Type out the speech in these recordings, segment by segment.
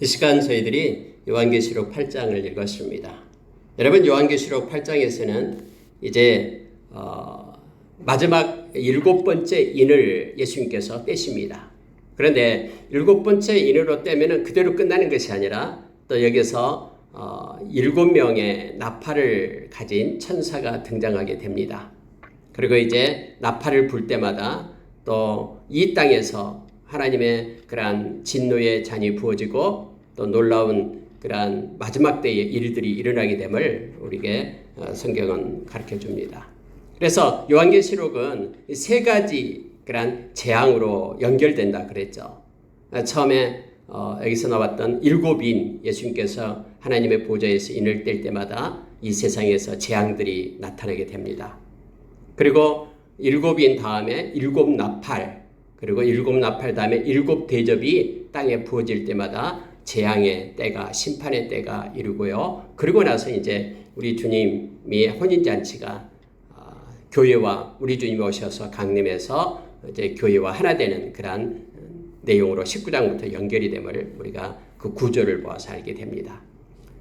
이 시간 저희들이 요한계시록 8장을 읽었습니다. 여러분, 요한계시록 8장에서는 이제 마지막 7번째 인을 예수님께서 떼십니다. 그런데 7번째 인으로 떼면은 그대로 끝나는 것이 아니라 또 여기서 7명의 나팔을 가진 천사가 등장하게 됩니다. 그리고 이제 나팔을 불 때마다 또 이 땅에서 하나님의 그러한 진노의 잔이 부어지고 또 놀라운 그러한 마지막 때의 일들이 일어나게 됨을 우리에게 성경은 가르쳐 줍니다. 그래서 요한계시록은 세 가지 그러한 재앙으로 연결된다 그랬죠. 처음에 여기서 나왔던 7인, 예수님께서 하나님의 보좌에서 인을 뗄 때마다 이 세상에서 재앙들이 나타나게 됩니다. 그리고 7인 다음에 7나팔, 그리고 7나팔 다음에 7대접이 땅에 부어질 때마다 재앙의 때가, 심판의 때가 이르고요. 그리고 나서 이제 우리 주님의 혼인잔치가 교회와 우리 주님이 오셔서 강림해서 이제 교회와 하나 되는 그러한 내용으로 19장부터 연결이 됨을 우리가 그 구조를 보아서 알게 됩니다.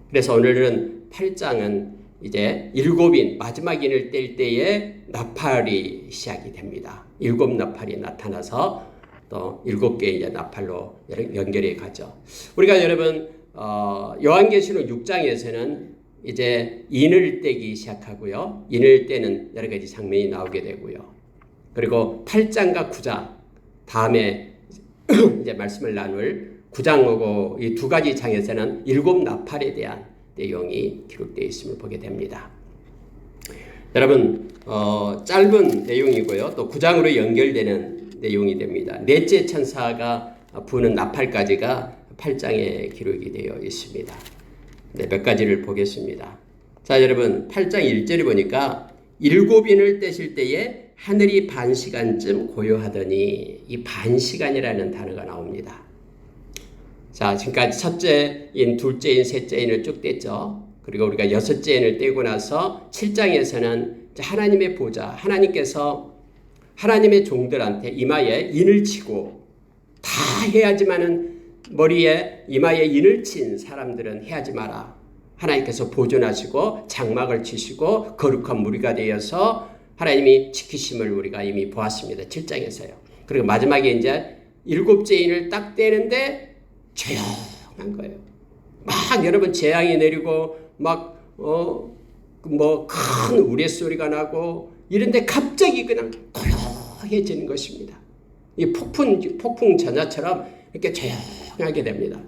그래서 오늘은 8장은 이제 7인, 마지막 인을 뗄 때에 나팔이 시작이 됩니다. 7나팔이 나타나서 또 7개의 이제 나팔로 연결이 가죠. 우리가 여러분, 요한계시록 6장에서는 이제 인을 떼기 시작하고요. 인을 떼는 여러 가지 장면이 나오게 되고요. 그리고 8장과 9장, 다음에 이제 말씀을 나눌 9장하고 이 두 가지 장에서는 7나팔에 대한 내용이 기록되어 있음을 보게 됩니다. 여러분, 짧은 내용이고요. 또 9장으로 연결되는 내용이 됩니다. 넷째 천사가 부는 나팔까지가 8장에 기록이 되어 있습니다. 네, 몇 가지를 보겠습니다. 자, 여러분, 8장 1절에 보니까 7인을 떼실 때에 하늘이 반시간쯤 고요하더니, 이 반시간이라는 단어가 나옵니다. 자, 지금까지 첫째 인, 둘째 인, 셋째 인을 쭉 뗐죠. 그리고 우리가 6째 인을 떼고 나서 7장에서는 하나님의 보좌, 하나님께서 하나님의 종들한테 이마에 인을 치고, 다 해야지만은 머리에 이마에 인을 친 사람들은 해야지 마라. 하나님께서 보존하시고 장막을 치시고 거룩한 무리가 되어서 하나님이 지키심을 우리가 이미 보았습니다. 7장에서요. 그리고 마지막에 이제 7째 인을 딱 떼는데 조용한 거예요. 막 여러분 재앙이 내리고 막 큰 우레소리가 나고 이런데 갑자기 그냥 고요해지는 것입니다. 이 폭풍 전야처럼 이렇게 조용하게 됩니다.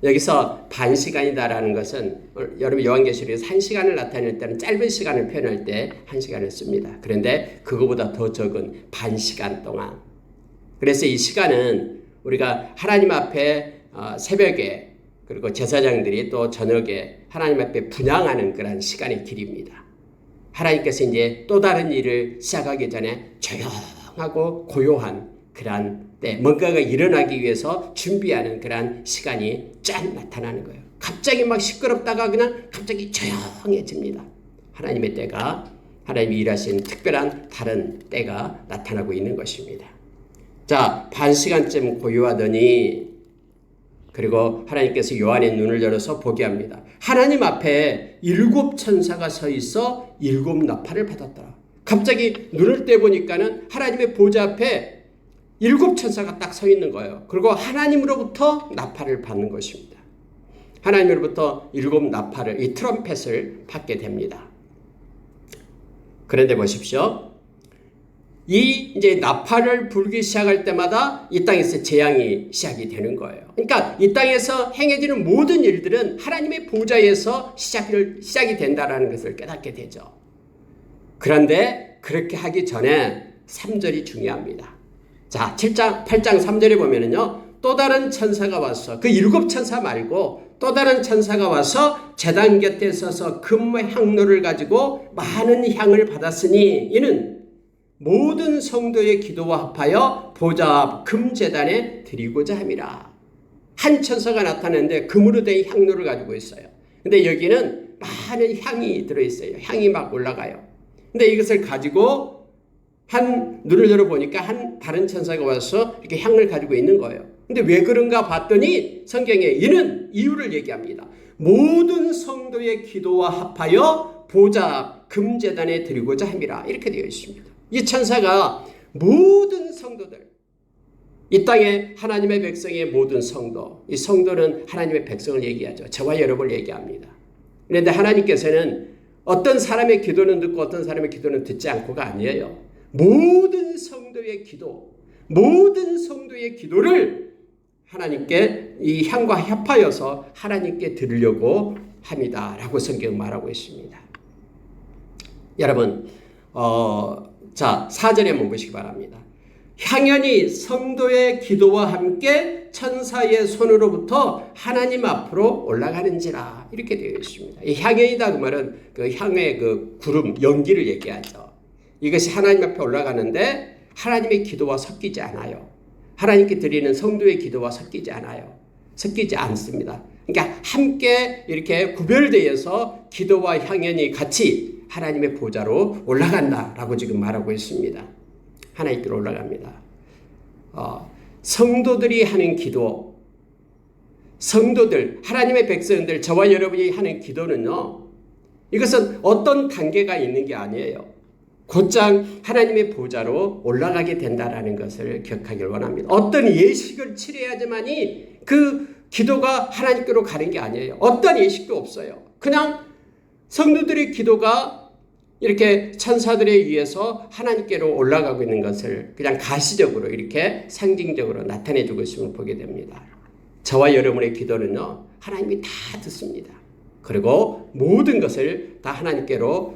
여기서 반시간이다라는 것은 여러분 요한계시록에서 1시간을 나타낼 때는 짧은 시간을 표현할 때 1시간을 씁니다. 그런데 그거보다 더 적은 반시간 동안. 그래서 이 시간은 우리가 하나님 앞에 새벽에 그리고 제사장들이 또 저녁에 하나님 앞에 분향하는 그런 시간의 길입니다. 하나님께서 이제 또 다른 일을 시작하기 전에 조용하고 고요한 그러한 때, 뭔가가 일어나기 위해서 준비하는 그러한 시간이 쫙 나타나는 거예요. 갑자기 막 시끄럽다가 그냥 갑자기 조용해집니다. 하나님의 때가, 하나님이 일하신 특별한 다른 때가 나타나고 있는 것입니다. 자, 반시간쯤 고요하더니, 그리고 하나님께서 요한의 눈을 열어서 보게 합니다. 하나님 앞에 7천사가 서 있어 7나팔을 받았더라. 갑자기 눈을 떼보니까는 하나님의 보좌 앞에 7천사가 딱 서 있는 거예요. 그리고 하나님으로부터 나팔을 받는 것입니다. 하나님으로부터 7나팔을, 이 트럼펫을 받게 됩니다. 그런데 보십시오. 이 이제 나팔을 불기 시작할 때마다 이 땅에서 재앙이 시작이 되는 거예요. 그러니까 이 땅에서 행해지는 모든 일들은 하나님의 보좌에서 시작이 된다라는 것을 깨닫게 되죠. 그런데 그렇게 하기 전에 3절이 중요합니다. 자, 8장 3절에 보면은요, 또 다른 천사가 와서, 그 7천사 말고 또 다른 천사가 와서 제단 곁에 서서 금 향로를 가지고 많은 향을 받았으니 이는 모든 성도의 기도와 합하여 보좌 앞 금제단에 드리고자 함이라. 한 천사가 나타났는데 금으로 된 향로를 가지고 있어요. 근데 여기는 많은 향이 들어있어요. 향이 막 올라가요. 근데 이것을 가지고 눈을 열어보니까 한 다른 천사가 와서 이렇게 향을 가지고 있는 거예요. 근데 왜 그런가 봤더니 성경에 이는 이유를 얘기합니다. 모든 성도의 기도와 합하여 보좌 금제단에 드리고자 함이라. 이렇게 되어 있습니다. 이 천사가 모든 성도들, 이 땅에 하나님의 백성의 모든 성도, 이 성도는 하나님의 백성을 얘기하죠. 저와 여러분을 얘기합니다. 그런데 하나님께서는 어떤 사람의 기도는 듣고 어떤 사람의 기도는 듣지 않고가 아니에요. 모든 성도의 기도, 모든 성도의 기도를 하나님께 이 향과 협하여서 하나님께 드리려고 합니다. 라고 성경은 말하고 있습니다. 여러분, 자, 4절에 한번 보시기 바랍니다. 향연이 성도의 기도와 함께 천사의 손으로부터 하나님 앞으로 올라가는지라. 이렇게 되어 있습니다. 이 향연이다 그 말은 그 향의 그 구름, 연기를 얘기하죠. 이것이 하나님 앞에 올라가는데 하나님의 기도와 섞이지 않아요. 하나님께 드리는 성도의 기도와 섞이지 않아요. 섞이지 않습니다. 그러니까 함께 이렇게 구별되어서 기도와 향연이 같이 하나님의 보좌로 올라간다라고 지금 말하고 있습니다. 하나님께로 올라갑니다. 성도들이 하는 기도, 성도들, 하나님의 백성들, 저와 여러분이 하는 기도는요, 이것은 어떤 단계가 있는 게 아니에요. 곧장 하나님의 보좌로 올라가게 된다라는 것을 기억하길 원합니다. 어떤 예식을 치러야지만이 그 기도가 하나님께로 가는 게 아니에요. 어떤 예식도 없어요. 그냥 성도들의 기도가 이렇게 천사들에 의해서 하나님께로 올라가고 있는 것을 그냥 가시적으로 이렇게 상징적으로 나타내주고 있음을 보게 됩니다. 저와 여러분의 기도는요, 하나님이 다 듣습니다. 그리고 모든 것을 다 하나님께로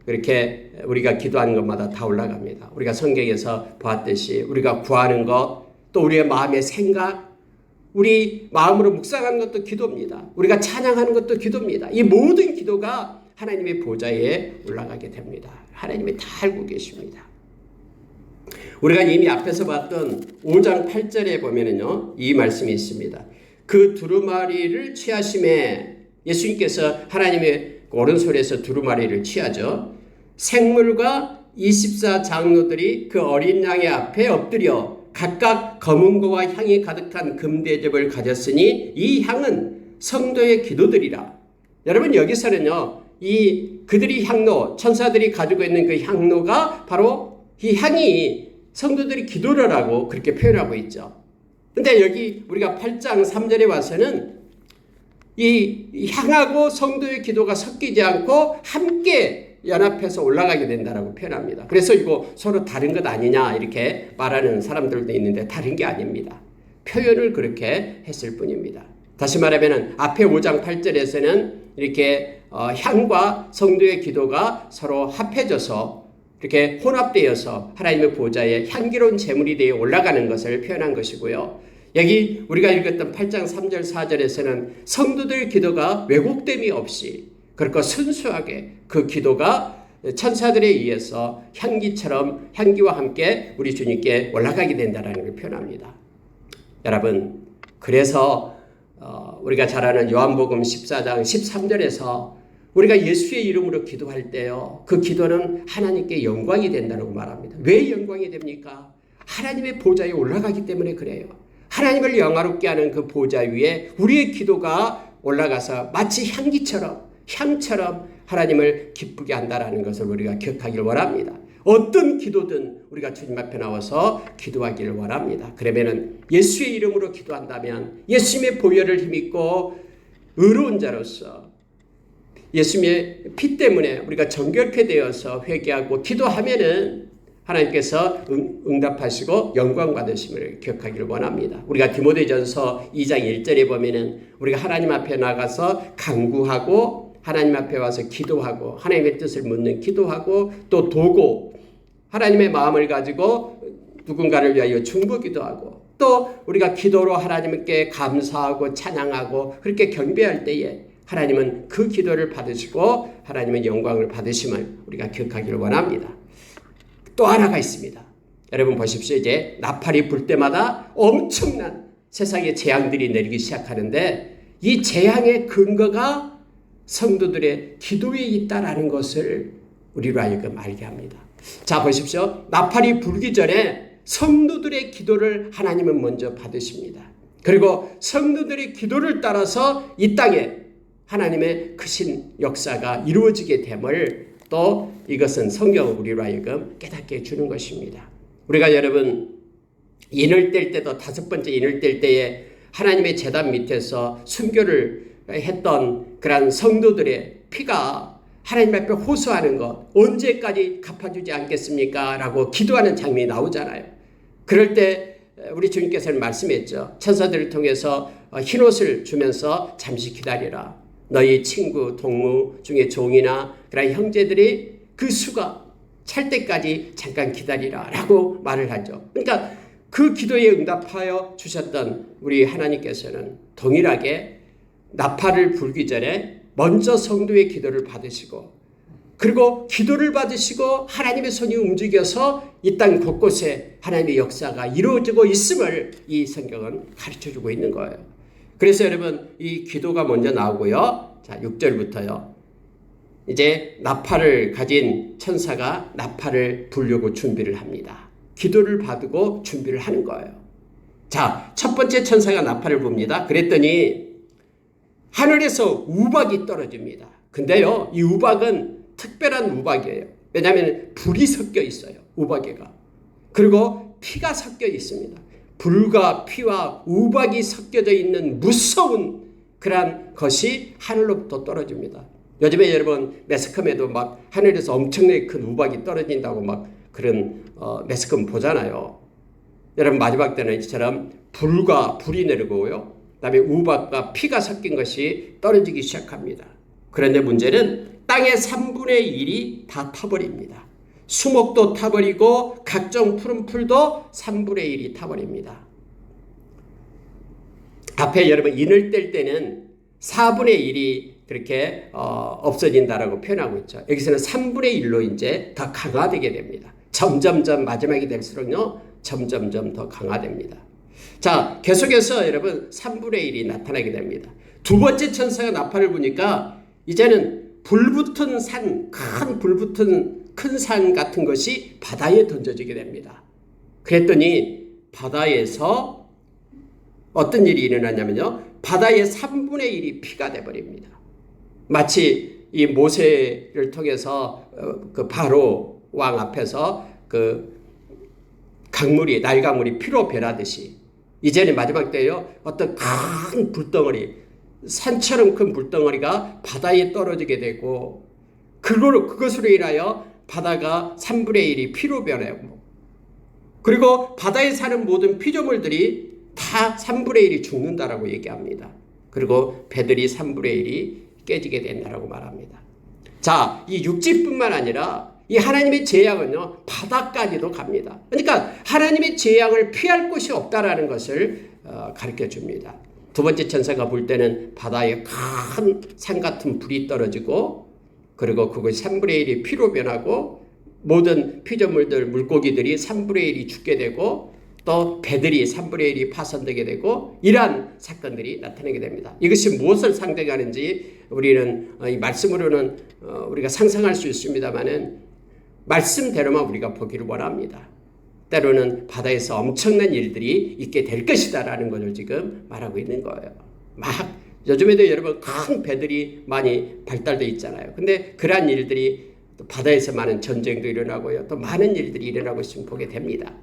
그렇게 우리가 기도하는 것마다 다 올라갑니다. 우리가 성경에서 보았듯이 우리가 구하는 것, 또 우리의 마음의 생각, 우리 마음으로 묵상하는 것도 기도입니다. 우리가 찬양하는 것도 기도입니다. 이 모든 기도가 하나님의 보좌에 올라가게 됩니다. 하나님이 다 알고 계십니다. 우리가 이미 앞에서 봤던 5장 8절에 보면은요, 이 말씀이 있습니다. 그 두루마리를 취하심에 예수님께서 하나님의 오른손에서 두루마리를 취하죠. 생물과 24장로들이 그 어린 양의 앞에 엎드려 각각 검은고와 향이 가득한 금대접을 가졌으니 이 향은 성도의 기도들이라. 여러분, 여기서는요, 그들이 향로, 천사들이 가지고 있는 그 향로가 바로 이 향이 성도들이 기도라고 그렇게 표현하고 있죠. 근데 여기 우리가 8장 3절에 와서는 이 향하고 성도의 기도가 섞이지 않고 함께 연합해서 올라가게 된다라고 표현합니다. 그래서 이거 서로 다른 것 아니냐 이렇게 말하는 사람들도 있는데 다른 게 아닙니다. 표현을 그렇게 했을 뿐입니다. 다시 말하면 앞에 5장 8절에서는 이렇게 향과 성도의 기도가 서로 합해져서 이렇게 혼합되어서 하나님의 보좌에 향기로운 제물이 되어 올라가는 것을 표현한 것이고요. 여기 우리가 읽었던 8장 3절 4절에서는 성도들 기도가 왜곡됨이 없이 그렇고 순수하게 그 기도가 천사들에 의해서 향기처럼 향기와 함께 우리 주님께 올라가게 된다는 걸 표현합니다. 여러분, 그래서 우리가 잘 아는 요한복음 14장 13절에서 우리가 예수의 이름으로 기도할 때요, 그 기도는 하나님께 영광이 된다고 말합니다. 왜 영광이 됩니까? 하나님의 보좌에 올라가기 때문에 그래요. 하나님을 영화롭게 하는 그 보좌 위에 우리의 기도가 올라가서 마치 향처럼 하나님을 기쁘게 한다라는 것을 우리가 기억하기를 원합니다. 어떤 기도든 우리가 주님 앞에 나와서 기도하기를 원합니다. 그러면은 예수의 이름으로 기도한다면 예수님의 보혈을 힘입고 의로운 자로서 예수님의 피 때문에 우리가 정결케 되어서 회개하고 기도하면은 하나님께서 응답하시고 영광 받으심을 기억하기를 원합니다. 우리가 디모데전서 2장 1절에 보면은 우리가 하나님 앞에 나가서 간구하고 하나님 앞에 와서 기도하고 하나님의 뜻을 묻는 기도하고 또 도고 하나님의 마음을 가지고 누군가를 위하여 중보기도 하고 또 우리가 기도로 하나님께 감사하고 찬양하고 그렇게 경배할 때에 하나님은 그 기도를 받으시고 하나님의 영광을 받으심을 우리가 기억하기를 원합니다. 또 하나가 있습니다. 여러분 보십시오. 이제 나팔이 불 때마다 엄청난 세상의 재앙들이 내리기 시작하는데 이 재앙의 근거가 성도들의 기도에 있다라는 것을 우리로 하여금 알게 합니다. 자, 보십시오. 나팔이 불기 전에 성도들의 기도를 하나님은 먼저 받으십니다. 그리고 성도들의 기도를 따라서 이 땅에 하나님의 크신 역사가 이루어지게 됨을 또 이것은 성경은 우리로 하여금 깨닫게 해주는 것입니다. 우리가 여러분 인을 뗄 때도 다섯 번째 인을 뗄 때에 하나님의 제단 밑에서 순교를 했던 그런 성도들의 피가 하나님 앞에 호소하는 것 언제까지 갚아주지 않겠습니까? 라고 기도하는 장면이 나오잖아요. 그럴 때 우리 주님께서는 말씀했죠. 천사들을 통해서 흰옷을 주면서 잠시 기다리라. 너희 친구, 동무 중에 종이나 그런 형제들이 그 수가 찰 때까지 잠깐 기다리라 라고 말을 하죠. 그러니까 그 기도에 응답하여 주셨던 우리 하나님께서는 동일하게 나팔을 불기 전에 먼저 성도의 기도를 받으시고 그리고 기도를 받으시고 하나님의 손이 움직여서 이 땅 곳곳에 하나님의 역사가 이루어지고 있음을 이 성경은 가르쳐주고 있는 거예요. 그래서 여러분 이 기도가 먼저 나오고요. 자 6절부터요. 이제 나팔을 가진 천사가 나팔을 불려고 준비를 합니다. 기도를 받고 준비를 하는 거예요. 자, 첫 번째 천사가 나팔을 붑니다. 그랬더니 하늘에서 우박이 떨어집니다. 근데요, 이 우박은 특별한 우박이에요. 왜냐하면 불이 섞여 있어요. 우박에가. 그리고 피가 섞여 있습니다. 불과 피와 우박이 섞여져 있는 무서운 그러한 것이 하늘로부터 떨어집니다. 요즘에 여러분 매스컴에도 막 하늘에서 엄청나게 큰 우박이 떨어진다고 막 그런 매스컴 보잖아요. 여러분 마지막 때는 이처럼 불과 불이 내려오고요. 그다음에 우박과 피가 섞인 것이 떨어지기 시작합니다. 그런데 문제는 땅의 3분의 1이 다 타버립니다. 수목도 타버리고 각종 푸른 풀도 3분의 1이 타버립니다. 앞에 여러분 인을 뗄 때는 4분의 1이 그렇게 없어진다라고 표현하고 있죠. 여기서는 3분의 1로 이제 더 강화되게 됩니다. 점점점 마지막이 될수록요. 점점점 더 강화됩니다. 자, 계속해서 여러분 3분의 1이 나타나게 됩니다. 두 번째 천사가 나팔을 부니까 이제는 불붙은 산, 큰 불붙은 큰 산 같은 것이 바다에 던져지게 됩니다. 그랬더니 바다에서 어떤 일이 일어나냐면요. 바다의 3분의 1이 피가 돼버립니다. 마치 이 모세를 통해서 그 바로 왕 앞에서 그 강물이 날강물이 피로 변하듯이 이제는 마지막 때요. 어떤 큰 불덩어리 산처럼 큰 불덩어리가 바다에 떨어지게 되고 그것으로 인하여 바다가 3분의 1이 피로 변하고 그리고 바다에 사는 모든 피조물들이 다 3분의 1이 죽는다라고 얘기합니다. 그리고 배들이 3분의 1이 깨지게 된다라고 말합니다. 자, 이 육지뿐만 아니라 이 하나님의 재앙은요 바다까지도 갑니다. 그러니까 하나님의 재앙을 피할 곳이 없다라는 것을 가르쳐 줍니다. 두 번째 천사가 볼 때는 바다에 큰 산 같은 불이 떨어지고 그리고 그것이 3분의 1이 피로 변하고 모든 피조물들 물고기들이 3분의 1이 죽게 되고 또 배들이 3분의 1이 파손되게 되고 이러한 사건들이 나타나게 됩니다. 이것이 무엇을 상징하는지 우리는 이 말씀으로는 우리가 상상할 수 있습니다만은 말씀대로만 우리가 보기를 원합니다. 때로는 바다에서 엄청난 일들이 있게 될 것이다라는 것을 지금 말하고 있는 거예요. 막 요즘에도 여러분 큰 배들이 많이 발달되어 있잖아요. 근데 그러한 일들이 또 바다에서 많은 전쟁도 일어나고요. 또 많은 일들이 일어나고 있으면 보게 됩니다.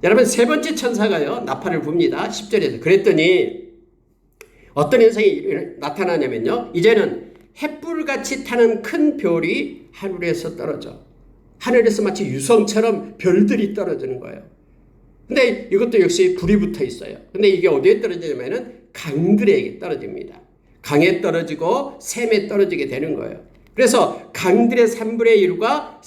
여러분 세 번째 천사가요. 나팔을 붑니다. 10절에서. 그랬더니 어떤 현상이 나타나냐면요. 이제는 햇불같이 타는 큰 별이 하늘에서 떨어져. 하늘에서 마치 유성처럼 별들이 떨어지는 거예요. 근데 이것도 역시 불이 붙어 있어요. 근데 이게 어디에 떨어지냐면은 강들에 떨어집니다. 강에 떨어지고 샘에 떨어지게 되는 거예요. 그래서 강들의 3분의 1과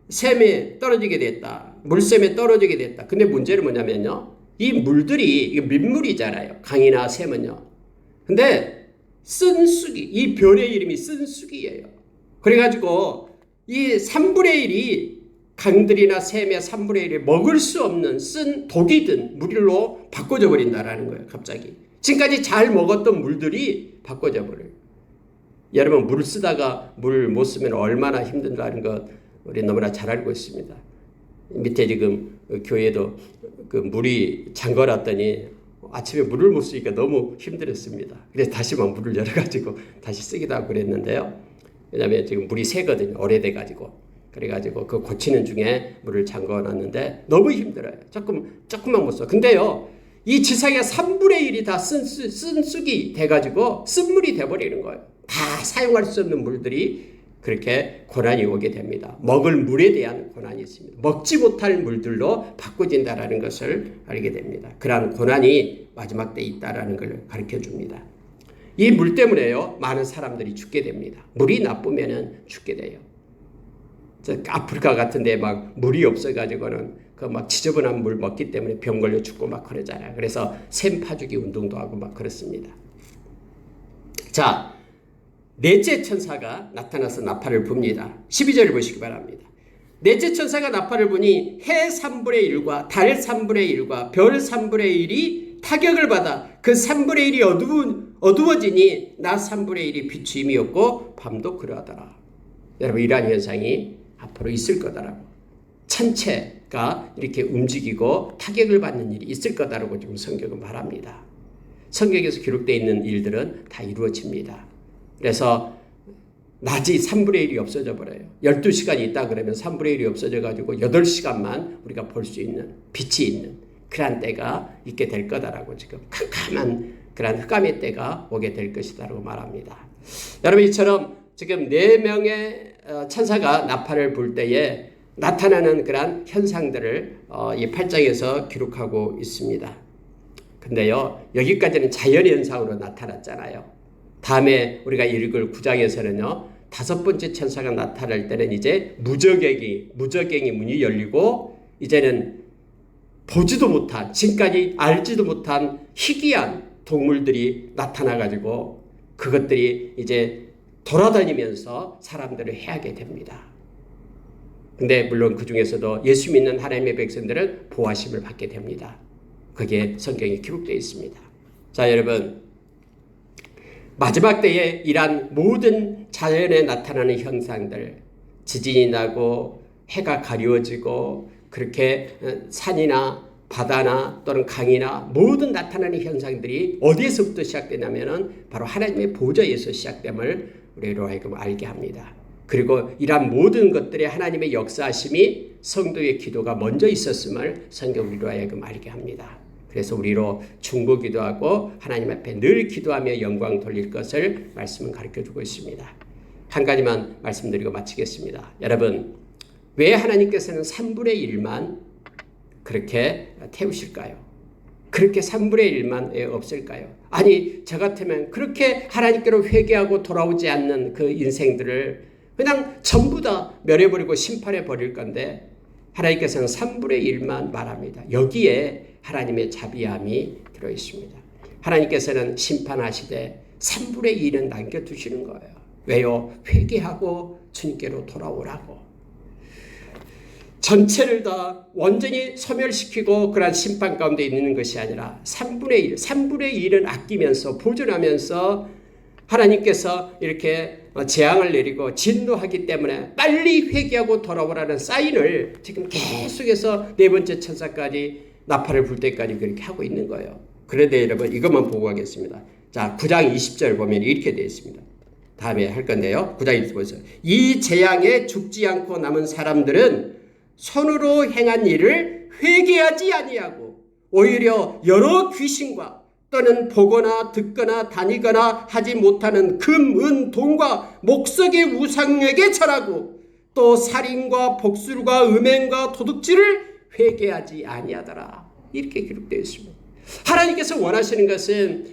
샘에 떨어지게 됐다. 물샘에 떨어지게 됐다. 근데 문제는 뭐냐면요. 이 물들이 이게 민물이잖아요. 강이나 샘은요. 근데 쓴쑥이, 이 별의 이름이 쓴쑥이에요. 그래가지고 이 3분의 1이 강들이나 샘의 3분의 1이 먹을 수 없는 쓴 독이 든 물로 바꿔져 버린다라는 거예요. 갑자기. 지금까지 잘 먹었던 물들이 바꿔져 버려요. 여러분 물 쓰다가 물 못 쓰면 얼마나 힘든다는 것 우리 너무나 잘 알고 있습니다. 밑에 지금 교회도 그 물이 잠궈놨더니 아침에 물을 못 쓰니까 너무 힘들었습니다. 그래서 다시 막 물을 열어가지고 다시 쓰기도 하고 그랬는데요. 왜냐하면 지금 물이 새거든요. 오래돼가지고. 그래가지고 그 고치는 중에 물을 잠궈놨는데 너무 힘들어요. 조금만 못 써. 근데요, 이 지상의 3분의 1이 다 쓴쑥이 돼가지고 쓴물이 돼버리는 거예요. 다 사용할 수 없는 물들이 그렇게 고난이 오게 됩니다. 먹을 물에 대한 고난이 있습니다. 먹지 못할 물들로 바꿔진다라는 것을 알게 됩니다. 그러한 고난이 마지막 때에 있다라는 걸 가르쳐 줍니다. 이 물 때문에요, 많은 사람들이 죽게 됩니다. 물이 나쁘면은 죽게 돼요. 아프리카 같은데 막 물이 없어가지고는 그 막 지저분한 물 먹기 때문에 병 걸려 죽고 막 그러잖아요. 그래서 샘 파주기 운동도 하고 막 그렇습니다. 자, 넷째 천사가 나타나서 나팔을 붑니다. 12절을 보시기 바랍니다. 넷째 천사가 나팔을 부니 해 3분의 1과 달 3분의 1과 별 3분의 1이 타격을 받아 그 3분의 1이 어두워지니 낮 3분의 1이 비추임이 없고 밤도 그러하더라. 여러분, 이러한 현상이 앞으로 있을 거다라고. 천체가 이렇게 움직이고 타격을 받는 일이 있을 거다라고 지금 성경은 말합니다. 성경에서 기록되어 있는 일들은 다 이루어집니다. 그래서 낮이 3분의 1이 없어져 버려요. 12시간이 있다 그러면 3분의 1이 없어져 가지고 8시간만 우리가 볼 수 있는, 빛이 있는 그러한 때가 있게 될 거다라고 지금 캄캄한 그러한 흑암의 때가 오게 될 것이다라고 말합니다. 여러분, 이처럼 지금 4명의 천사가 나팔을 불 때에 나타나는 그러한 현상들을 이 8장에서 기록하고 있습니다. 근데요, 여기까지는 자연현상으로 나타났잖아요. 다음에 우리가 읽을 9장에서는요, 5번째 천사가 나타날 때는 이제 무저갱이 문이 열리고 이제는 보지도 못한, 지금까지 알지도 못한 희귀한 동물들이 나타나가지고 그것들이 이제 돌아다니면서 사람들을 해하게 됩니다. 근데 물론 그 중에서도 예수 믿는 하나님의 백성들은 보호하심을 받게 됩니다. 그게 성경에 기록되어 있습니다. 자, 여러분, 마지막 때에 이러한 모든 자연에 나타나는 현상들, 지진이 나고 해가 가려워지고 그렇게 산이나 바다나 또는 강이나 모든 나타나는 현상들이 어디에서부터 시작되냐면은 바로 하나님의 보좌에서 시작됨을 우리로 하여금 알게 합니다. 그리고 이러한 모든 것들의 하나님의 역사하심이 성도의 기도가 먼저 있었음을 성경 우리로 하여금 알게 합니다. 그래서 우리로 중보기도하고 하나님 앞에 늘 기도하며 영광 돌릴 것을 말씀은 가르쳐주고 있습니다. 한 가지만 말씀드리고 마치겠습니다. 여러분, 왜 하나님께서는 3분의 1만 그렇게 태우실까요? 그렇게 3분의 1만 왜 없을까요? 아니, 저 같으면 그렇게 하나님께로 회개하고 돌아오지 않는 그 인생들을 그냥 전부 다 멸해버리고 심판해버릴 건데 하나님께서는 3분의 1만 말합니다. 여기에 하나님의 자비함이 들어있습니다. 하나님께서는 심판하시되 3분의 1은 남겨두시는 거예요. 왜요? 회개하고 주님께로 돌아오라고. 전체를 다 완전히 소멸시키고 그런 심판 가운데 있는 것이 아니라 3분의 1은 아끼면서 보존하면서 하나님께서 이렇게 재앙을 내리고 진노하기 때문에 빨리 회개하고 돌아오라는 사인을 지금 계속해서 네 번째 천사까지 나팔을 불 때까지 그렇게 하고 있는 거예요. 그런데 여러분, 이것만 보고 가겠습니다. 자, 9장 20절 보면 이렇게 되어 있습니다. 다음에 할 건데요. 9장 20절 보세요. 이 재앙에 죽지 않고 남은 사람들은 손으로 행한 일을 회개하지 아니하고 오히려 여러 귀신과 또는 보거나 듣거나 다니거나 하지 못하는 금, 은, 돈과 목석의 우상에게 절하고 또 살인과 복술과 음행과 도둑질을 회개하지 아니하더라. 이렇게 기록되어 있습니다. 하나님께서 원하시는 것은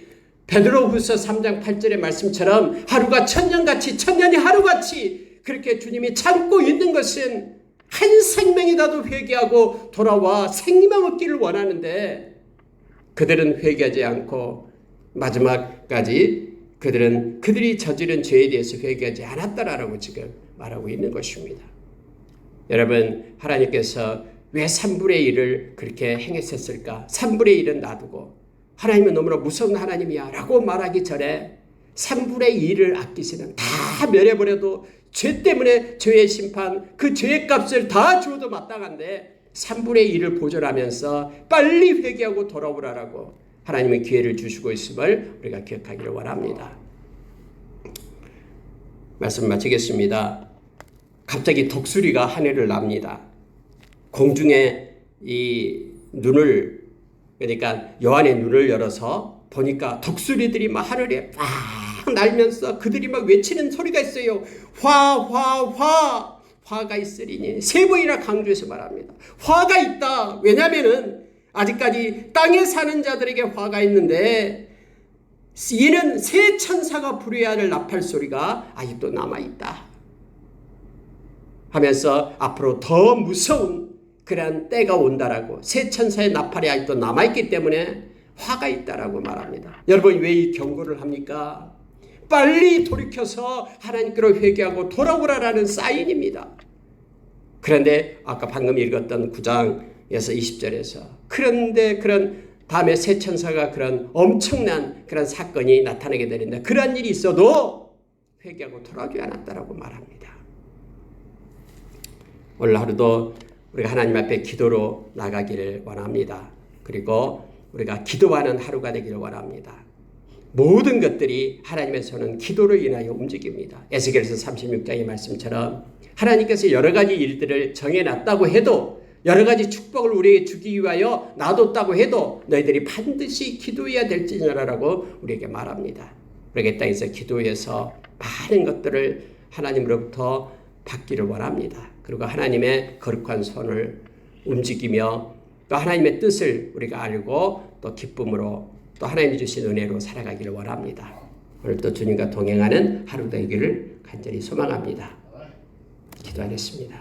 베드로후서 3장 8절의 말씀처럼 하루가 천년같이 천년이 하루같이 그렇게 주님이 참고 있는 것은 한 생명이라도 회개하고 돌아와 생명 얻기를 원하는데 그들은 회개하지 않고 마지막까지 그들이 저지른 죄에 대해서 회개하지 않았다라고 지금 말하고 있는 것입니다. 여러분, 하나님께서 왜 3분의 1을 그렇게 행했었을까? 3분의 1은 놔두고 하나님은 너무나 무서운 하나님이야 라고 말하기 전에 3분의 1을 아끼시는, 다 멸해버려도 죄 때문에 죄의 심판, 그 죄의 값을 다 주어도 마땅한데 3분의 1을 보존하면서 빨리 회개하고 돌아오라라고 하나님은 기회를 주시고 있음을 우리가 기억하기를 원합니다. 말씀 마치겠습니다. 갑자기 독수리가 하늘을 납니다. 공중에 이 눈을, 그러니까 요한의 눈을 열어서 보니까 독수리들이 막 하늘에 막 날면서 그들이 막 외치는 소리가 있어요. 화가 있으리니. 3번이나 강조해서 말합니다. 화가 있다. 왜냐하면은 아직까지 땅에 사는 자들에게 화가 있는데 이는 새 천사가 부려야 할 나팔 소리가 아직도 남아있다 하면서 앞으로 더 무서운 그러한 때가 온다라고, 새 천사의 나팔이 아직도 남아있기 때문에 화가 있다라고 말합니다. 여러분, 왜 이 경고를 합니까? 빨리 돌이켜서 하나님께로 회개하고 돌아오라라는 사인입니다. 그런데 아까 방금 읽었던 9장에서 20절에서 그런데 그런 다음에 새 천사가 그런 엄청난 그런 사건이 나타나게 되는데 그런 일이 있어도 회개하고 돌아오지 않았다라고 말합니다. 오늘 하루도 우리가 하나님 앞에 기도로 나가기를 원합니다. 그리고 우리가 기도하는 하루가 되기를 원합니다. 모든 것들이 하나님의 손은 기도로 인하여 움직입니다. 에스겔서 36장의 말씀처럼 하나님께서 여러 가지 일들을 정해놨다고 해도, 여러 가지 축복을 우리에게 주기 위하여 놔뒀다고 해도 너희들이 반드시 기도해야 될지니라라고 우리에게 말합니다. 우리에게 땅에서 기도해서 많은 것들을 하나님으로부터 받기를 원합니다. 그리고 하나님의 거룩한 손을 움직이며 또 하나님의 뜻을 우리가 알고 또 기쁨으로 또 하나님이 주신 은혜로 살아가기를 원합니다. 오늘 또 주님과 동행하는 하루 되기를 간절히 소망합니다. 기도하겠습니다.